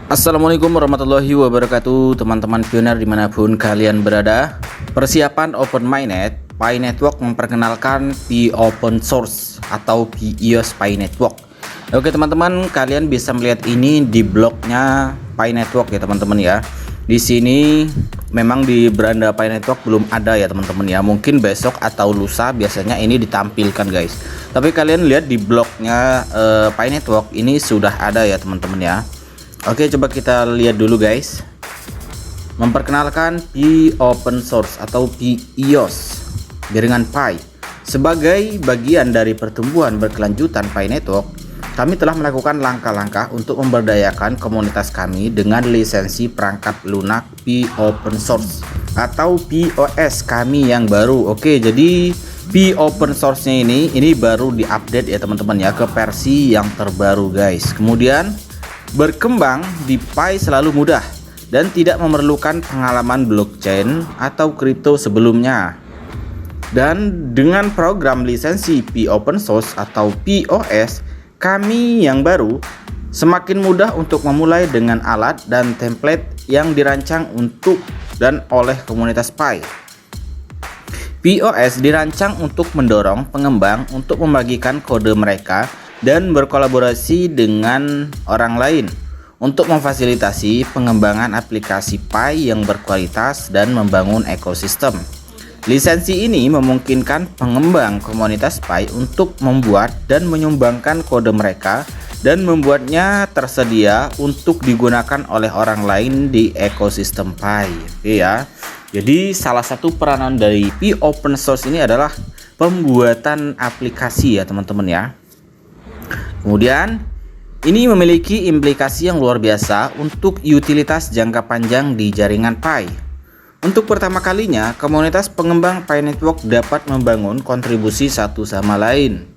Assalamualaikum warahmatullahi wabarakatuh, teman-teman pioner dimanapun kalian berada. Persiapan Open Mainnet, Pi Network memperkenalkan Pi Open Source atau Pi EOS Pi Network. Oke teman-teman, kalian bisa melihat ini di blognya Pi Network ya teman-teman ya. Di sini memang di beranda Pi Network belum ada ya teman-teman ya. Mungkin besok atau lusa biasanya ini ditampilkan guys. Tapi kalian lihat di blognya Pi Network ini sudah ada ya teman-teman ya. Oke, coba kita lihat dulu guys. Memperkenalkan Pi Open Source atau Pi EOS jaringan Pi. Sebagai bagian dari pertumbuhan berkelanjutan Pi Network, kami telah melakukan langkah-langkah untuk memberdayakan komunitas kami dengan lisensi perangkat lunak Pi Open Source atau POS kami yang baru. Oke, jadi Pi Open Source-nya ini baru diupdate ya teman-teman ya ke versi yang terbaru guys. Kemudian berkembang di Pi selalu mudah dan tidak memerlukan pengalaman blockchain atau kripto sebelumnya. Dan dengan program lisensi Pi Open Source atau POS kami yang baru, semakin mudah untuk memulai dengan alat dan template yang dirancang untuk dan oleh komunitas Pi. POS dirancang untuk mendorong pengembang untuk membagikan kode mereka dan berkolaborasi dengan orang lain untuk memfasilitasi pengembangan aplikasi Pi yang berkualitas dan membangun ekosistem. Lisensi ini memungkinkan pengembang komunitas Pi untuk membuat dan menyumbangkan kode mereka dan membuatnya tersedia untuk digunakan oleh orang lain di ekosistem Pi. Oke ya. Jadi salah satu peranan dari Pi Open Source ini adalah pembuatan aplikasi ya teman-teman ya. Kemudian ini memiliki implikasi yang luar biasa untuk utilitas jangka panjang di jaringan Pi. Untuk pertama kalinya, komunitas pengembang Pi Network dapat membangun kontribusi satu sama lain.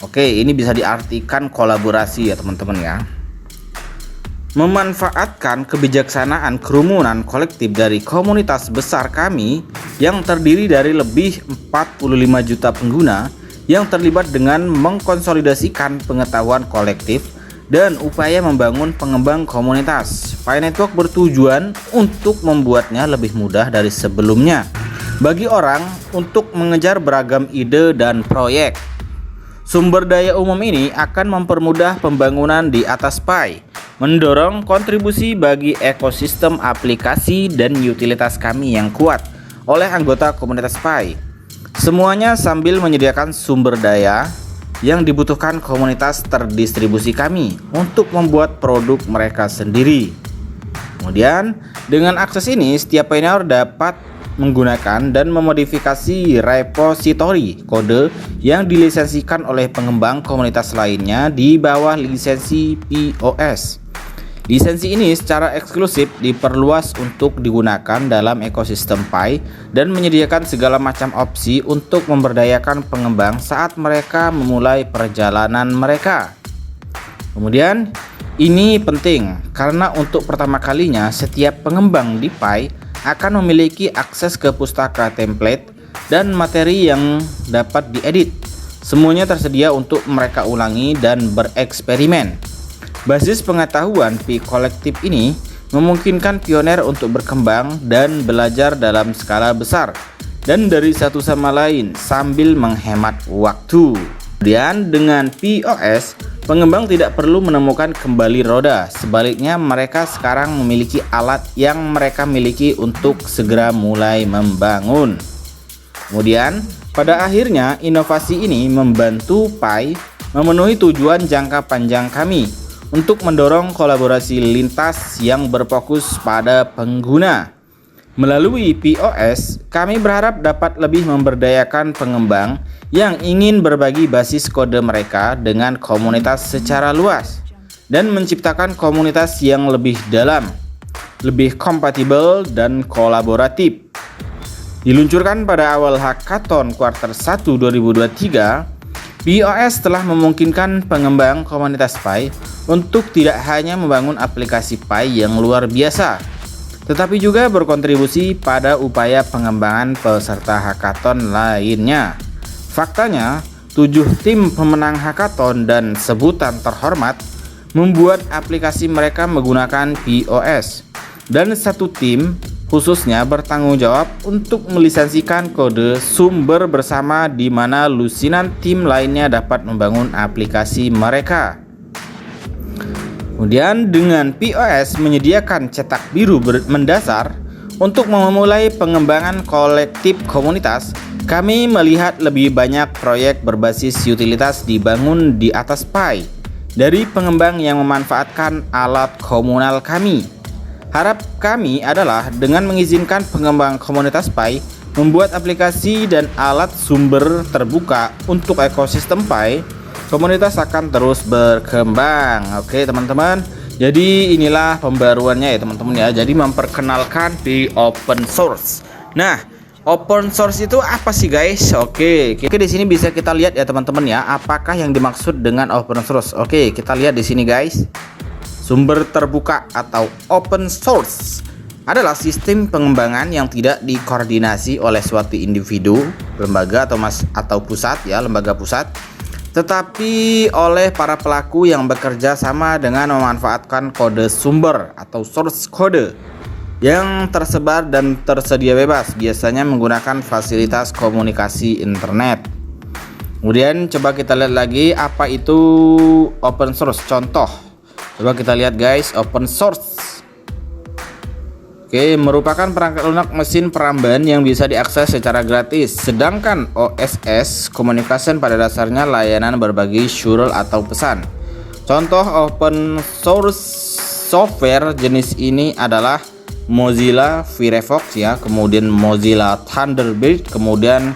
Oke, ini bisa diartikan kolaborasi ya teman-teman ya. Memanfaatkan kebijaksanaan kerumunan kolektif dari komunitas besar kami yang terdiri dari lebih 45 juta pengguna yang terlibat dengan mengkonsolidasikan pengetahuan kolektif dan upaya membangun pengembang komunitas. Pi Network bertujuan untuk membuatnya lebih mudah dari sebelumnya bagi orang untuk mengejar beragam ide dan proyek. Sumber daya umum ini akan mempermudah pembangunan di atas Pi, mendorong kontribusi bagi ekosistem aplikasi dan utilitas kami yang kuat oleh anggota komunitas Pi. Semuanya sambil menyediakan sumber daya yang dibutuhkan komunitas terdistribusi kami untuk membuat produk mereka sendiri. Kemudian, dengan akses ini, setiap pioneer dapat menggunakan dan memodifikasi repositori kode yang dilisensikan oleh pengembang komunitas lainnya di bawah lisensi POS. Lisensi ini secara eksklusif diperluas untuk digunakan dalam ekosistem Pi dan menyediakan segala macam opsi untuk memberdayakan pengembang saat mereka memulai perjalanan mereka. Kemudian, ini penting karena untuk pertama kalinya setiap pengembang di Pi akan memiliki akses ke pustaka template dan materi yang dapat diedit. Semuanya tersedia untuk mereka ulangi dan bereksperimen. Basis pengetahuan Pi kolektif ini memungkinkan pioner untuk berkembang dan belajar dalam skala besar dan dari satu sama lain sambil menghemat waktu. Kemudian dengan POS, pengembang tidak perlu menemukan kembali roda. Sebaliknya mereka sekarang memiliki alat yang mereka miliki untuk segera mulai membangun. Kemudian pada akhirnya inovasi ini membantu Pi memenuhi tujuan jangka panjang kami untuk mendorong kolaborasi lintas yang berfokus pada pengguna. Melalui POS, kami berharap dapat lebih memberdayakan pengembang yang ingin berbagi basis kode mereka dengan komunitas secara luas dan menciptakan komunitas yang lebih dalam, lebih kompatibel dan kolaboratif. Diluncurkan pada awal hackathon kuartal 1 2023, POS telah memungkinkan pengembang komunitas Pi untuk tidak hanya membangun aplikasi Pi yang luar biasa, tetapi juga berkontribusi pada upaya pengembangan peserta hackathon lainnya. Faktanya, 7 tim pemenang hackathon dan sebutan terhormat membuat aplikasi mereka menggunakan POS, dan satu tim khususnya bertanggung jawab untuk melisensikan kode sumber bersama, di mana lusinan tim lainnya dapat membangun aplikasi mereka. Kemudian dengan POS menyediakan cetak biru mendasar untuk memulai pengembangan kolektif komunitas, kami melihat lebih banyak proyek berbasis utilitas dibangun di atas Pi dari pengembang yang memanfaatkan alat komunal kami. Harap kami adalah dengan mengizinkan pengembang komunitas Pi membuat aplikasi dan alat sumber terbuka untuk ekosistem Pi, komunitas akan terus berkembang. Oke teman-teman, jadi inilah pembaruannya ya teman-teman ya. Jadi memperkenalkan di open source. Nah, open source itu apa sih guys? Oke, di sini bisa kita lihat ya teman-teman ya, apakah yang dimaksud dengan open source. Oke, kita lihat di sini guys. Sumber terbuka atau open source adalah sistem pengembangan yang tidak dikoordinasi oleh suatu individu, lembaga atau pusat ya, lembaga pusat, tetapi oleh para pelaku yang bekerja sama dengan memanfaatkan kode sumber atau source code yang tersebar dan tersedia bebas, biasanya menggunakan fasilitas komunikasi internet. Kemudian coba kita lihat lagi apa itu open source. Contoh, coba kita lihat guys, open source. Oke, merupakan perangkat lunak mesin peramban yang bisa diakses secara gratis. Sedangkan OSS, communication, pada dasarnya layanan berbagi syurul atau pesan. Contoh open source software jenis ini adalah Mozilla Firefox ya, kemudian Mozilla Thunderbird, kemudian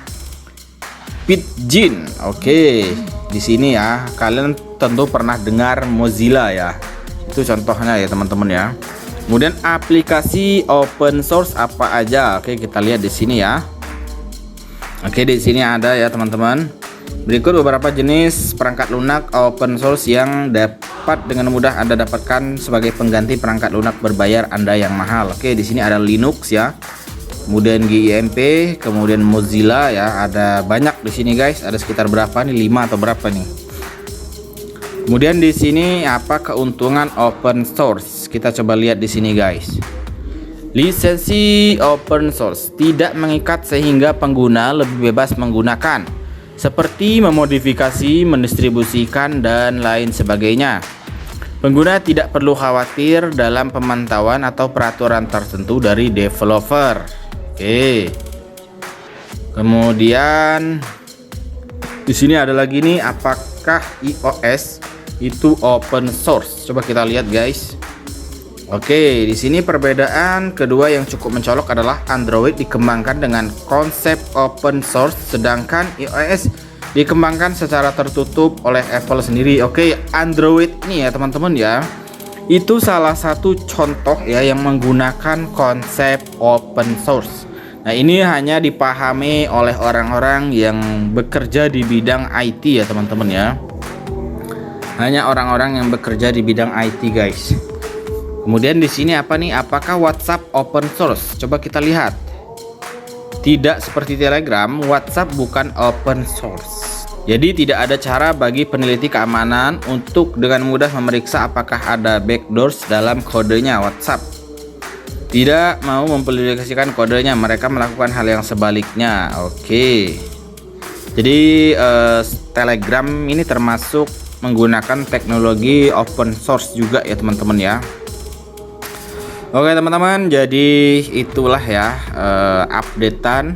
Pidgin. Oke, di sini ya, kalian tentu pernah dengar Mozilla ya. Itu contohnya ya teman-teman ya. Kemudian aplikasi open source apa aja? Oke, kita lihat di sini ya. Oke, di sini ada ya teman-teman. Berikut beberapa jenis perangkat lunak open source yang dapat dengan mudah Anda dapatkan sebagai pengganti perangkat lunak berbayar Anda yang mahal. Oke, di sini ada Linux ya. Kemudian GIMP, kemudian Mozilla ya. Ada banyak di sini guys. Ada sekitar berapa nih? 5 atau berapa nih? Kemudian di sini apa keuntungan open source? Kita coba lihat di sini guys. Lisensi open source tidak mengikat sehingga pengguna lebih bebas menggunakan, seperti memodifikasi, mendistribusikan, dan lain sebagainya. Pengguna tidak perlu khawatir dalam pemantauan atau peraturan tertentu dari developer. Oke. Kemudian di sini ada lagi nih, apakah iOS itu open source? Coba kita lihat guys. Oke, di sini perbedaan kedua yang cukup mencolok adalah Android dikembangkan dengan konsep open source, sedangkan iOS dikembangkan secara tertutup oleh Apple sendiri. Oke, Android ini ya teman-teman ya, itu salah satu contoh ya yang menggunakan konsep open source. Nah, ini hanya dipahami oleh orang-orang yang bekerja di bidang IT ya teman-teman ya. Hanya orang-orang yang bekerja di bidang IT guys. Kemudian di sini apa nih? Apakah WhatsApp open source? Coba kita lihat. Tidak seperti Telegram, WhatsApp bukan open source. Jadi tidak ada cara bagi peneliti keamanan untuk dengan mudah memeriksa apakah ada backdoors dalam kodenya WhatsApp. Tidak mau mempublikasikan kodenya, mereka melakukan hal yang sebaliknya. Oke. Jadi Telegram ini termasuk menggunakan teknologi open source juga ya teman-teman ya. Oke teman-teman, jadi itulah ya updatean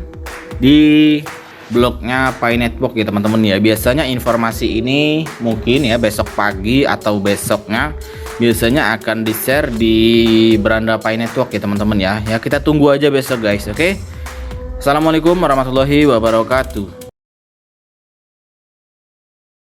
di blognya Pi Network ya teman-teman ya. Biasanya informasi ini mungkin ya besok pagi atau besoknya biasanya akan di-share di beranda Pi Network ya teman-teman ya. Ya kita tunggu aja besok guys. Oke. Assalamualaikum warahmatullahi wabarakatuh.